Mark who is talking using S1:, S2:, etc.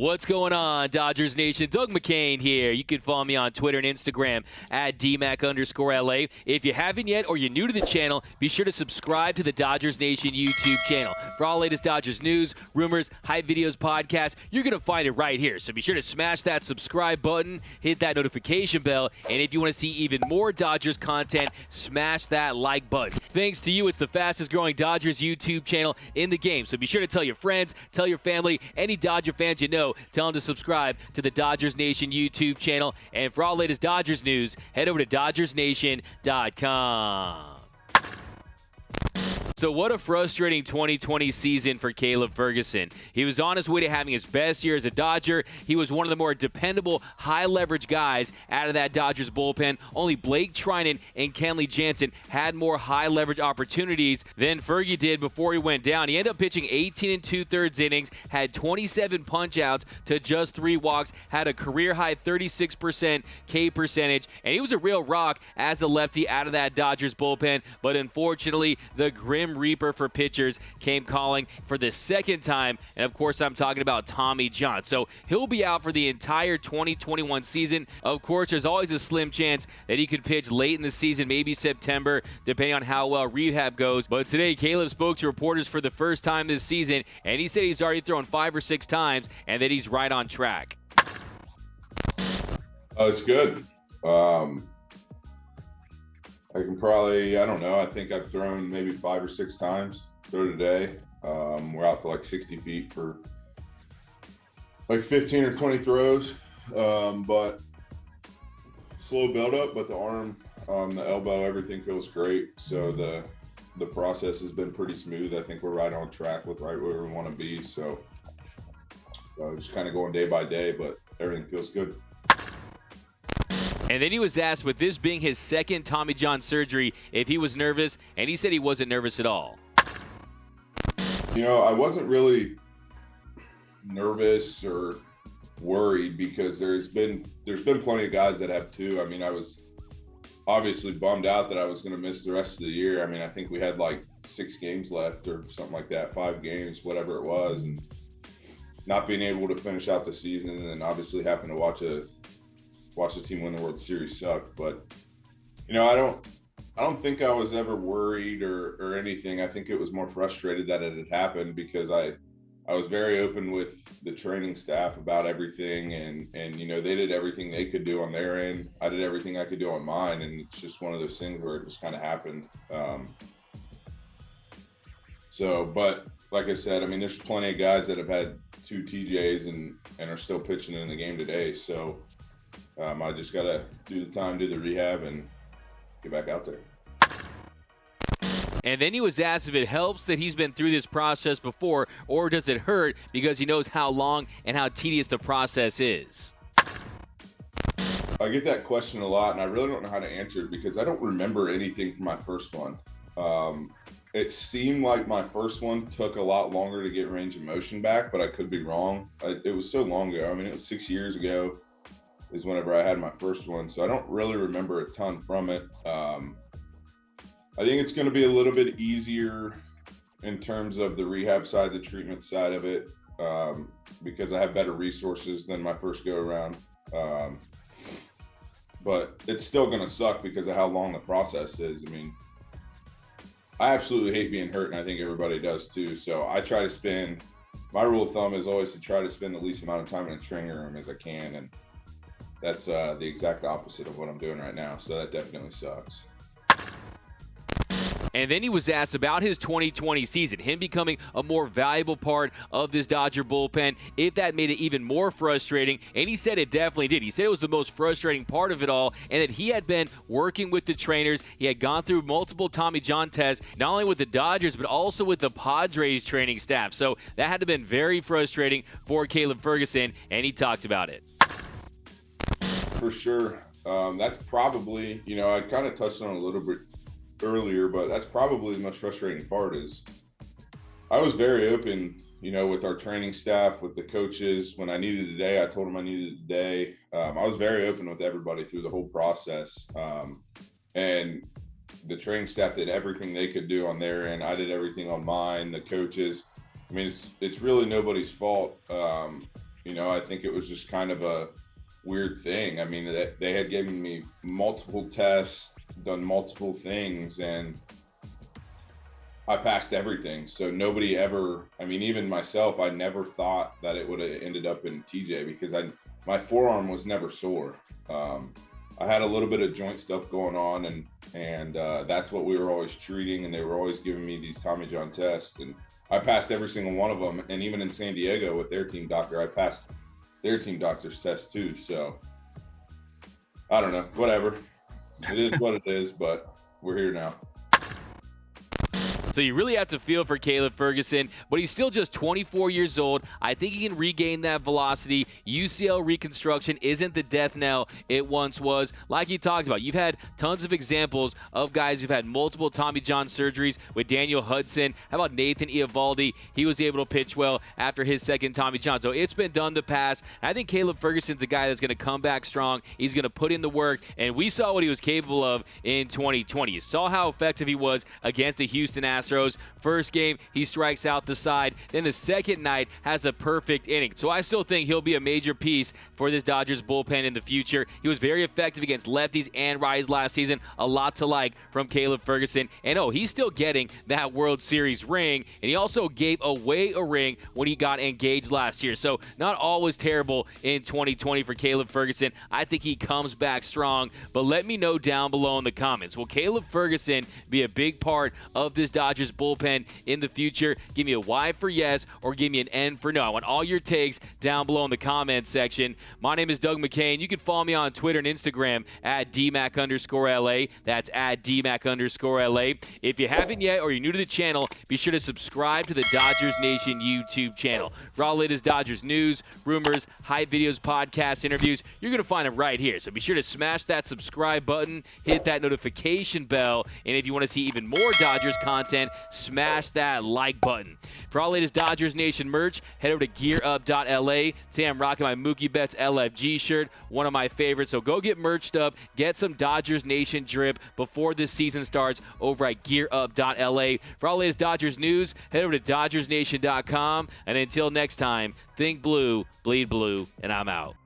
S1: What's going on, Dodgers Nation? Doug McCain here. You can follow me on Twitter and Instagram at DMAC_LA. If you haven't yet or you're new to the channel, be sure to subscribe to the Dodgers Nation YouTube channel. For all latest Dodgers news, rumors, hype videos, podcasts, you're going to find it right here. So be sure to smash that subscribe button, hit that notification bell, and if you want to see even more Dodgers content, smash that like button. Thanks to you, it's the fastest growing Dodgers YouTube channel in the game. So be sure to tell your friends, tell your family, any Dodger fans you know, tell them to subscribe to the Dodgers Nation YouTube channel. And for all latest Dodgers news, head over to DodgersNation.com. So what a frustrating 2020 season for Caleb Ferguson. He was on his way to having his best year as a Dodger. He was one of the more dependable, high-leverage guys out of that Dodgers bullpen. Only Blake Trinan and Kenley Jansen had more high-leverage opportunities than Fergie did before he went down. He ended up pitching 18 2/3 innings, had 27 punch-outs to just 3 walks, had a career-high 36% K percentage, and he was a real rock as a lefty out of that Dodgers bullpen. But unfortunately, the Grim Reaper for pitchers came calling for the second time, and of course I'm talking about Tommy John. So he'll be out for the entire 2021 season. Of course, there's always a slim chance that he could pitch late in the season, maybe September, depending on how well rehab goes. But today, Caleb spoke to reporters for the first time this season, and he said he's already thrown 5 or 6 times and that he's right on track.
S2: It's good. I can probably, I don't know, I think I've thrown maybe 5 or 6 times through today. We're out to like 60 feet for like 15 or 20 throws, but slow build up, but the arm, the elbow, everything feels great. So the process has been pretty smooth. I think we're right on track with right where we want to be. So just kind of going day by day, but everything feels good.
S1: And then he was asked, with this being his second Tommy John surgery, if he was nervous, and he said he wasn't nervous at all.
S2: You know, I wasn't really nervous or worried because there's been plenty of guys that have too. I mean, I was obviously bummed out that I was going to miss the rest of the year. I mean, I think we had like 6 games left or something like that, 5 games, whatever it was, and not being able to finish out the season, and obviously having to watch the team win the World Series sucked. But you know, I don't think I was ever worried or anything. I think it was more frustrated that it had happened because I was very open with the training staff about everything, and you know, they did everything they could do on their end. I did everything I could do on mine, and it's just one of those things where it just kind of happened. But like I said, I mean, there's plenty of guys that have had 2 TJs and are still pitching in the game today. So I just got to do the time, do the rehab, and get back out there.
S1: And then he was asked if it helps that he's been through this process before, or does it hurt because he knows how long and how tedious the process is.
S2: I get that question a lot, and I really don't know how to answer it because I don't remember anything from my first one. It seemed like my first one took a lot longer to get range of motion back, but I could be wrong. It was so long ago. I mean, it was 6 years ago is whenever I had my first one. So I don't really remember a ton from it. I think it's going to be a little bit easier in terms of the rehab side, the treatment side of it, because I have better resources than my first go around. But it's still going to suck because of how long the process is. I mean, I absolutely hate being hurt, and I think everybody does too. So I try to spend, my rule of thumb is always to try to spend the least amount of time in a training room as I can. And that's the exact opposite of what I'm doing right now. So that definitely sucks.
S1: And then he was asked about his 2020 season, him becoming a more valuable part of this Dodger bullpen, if that made it even more frustrating. And he said it definitely did. He said it was the most frustrating part of it all, and that he had been working with the trainers. He had gone through multiple Tommy John tests, not only with the Dodgers, but also with the Padres training staff. So that had to have been very frustrating for Caleb Ferguson, and he talked about it.
S2: For sure. That's probably, you know, I kind of touched on it a little bit earlier, but that's probably the most frustrating part. Is I was very open, you know, with our training staff, with the coaches. When I needed a day, I told them I needed a day. I was very open with everybody through the whole process. And the training staff did everything they could do on their end. I did everything on mine, the coaches. I mean, it's really nobody's fault. You know, I think it was just kind of a weird thing. I mean, they had given me multiple tests, done multiple things, and I passed everything. So nobody ever, I mean, even myself, I never thought that it would have ended up in TJ because my forearm was never sore. I had a little bit of joint stuff going on, and that's what we were always treating, and they were always giving me these Tommy John tests, and I passed every single one of them. And even in San Diego with their team doctor, I passed their team doctor's test too. So I don't know, whatever. It is what it is, but we're here now.
S1: So you really have to feel for Caleb Ferguson, but he's still just 24 years old. I think he can regain that velocity. UCL reconstruction isn't the death knell it once was. Like you talked about, you've had tons of examples of guys who've had multiple Tommy John surgeries with Daniel Hudson. How about Nathan Eovaldi? He was able to pitch well after his second Tommy John. So it's been done to pass. And I think Caleb Ferguson's a guy that's going to come back strong. He's going to put in the work, and we saw what he was capable of in 2020. You saw how effective he was against the Houston Astros. First game, he strikes out the side. Then the second night has a perfect inning. So I still think he'll be a major piece for this Dodgers bullpen in the future. He was very effective against lefties and righties last season. A lot to like from Caleb Ferguson. And he's still getting that World Series ring. And he also gave away a ring when he got engaged last year. So not all was terrible in 2020 for Caleb Ferguson. I think he comes back strong. But let me know down below in the comments. Will Caleb Ferguson be a big part of this Dodgers bullpen in the future? Give me a Y for yes or give me an N for no. I want all your takes down below in the comments section. My name is Doug McCain. You can follow me on Twitter and Instagram at DMac_LA. That's at DMac_LA. If you haven't yet or you're new to the channel, be sure to subscribe to the Dodgers Nation YouTube channel. For all the latest Dodgers news, rumors, hype videos, podcasts, interviews, you're going to find them right here. So be sure to smash that subscribe button, hit that notification bell, and if you want to see even more Dodgers content, smash that like button. For all the latest Dodgers Nation merch, head over to gearup.la. Today I'm rocking my Mookie Betts LFG shirt, one of my favorites. So go get merched up, get some Dodgers Nation drip before this season starts over at gearup.la. For all the latest Dodgers news, head over to DodgersNation.com. And until next time, think blue, bleed blue, and I'm out.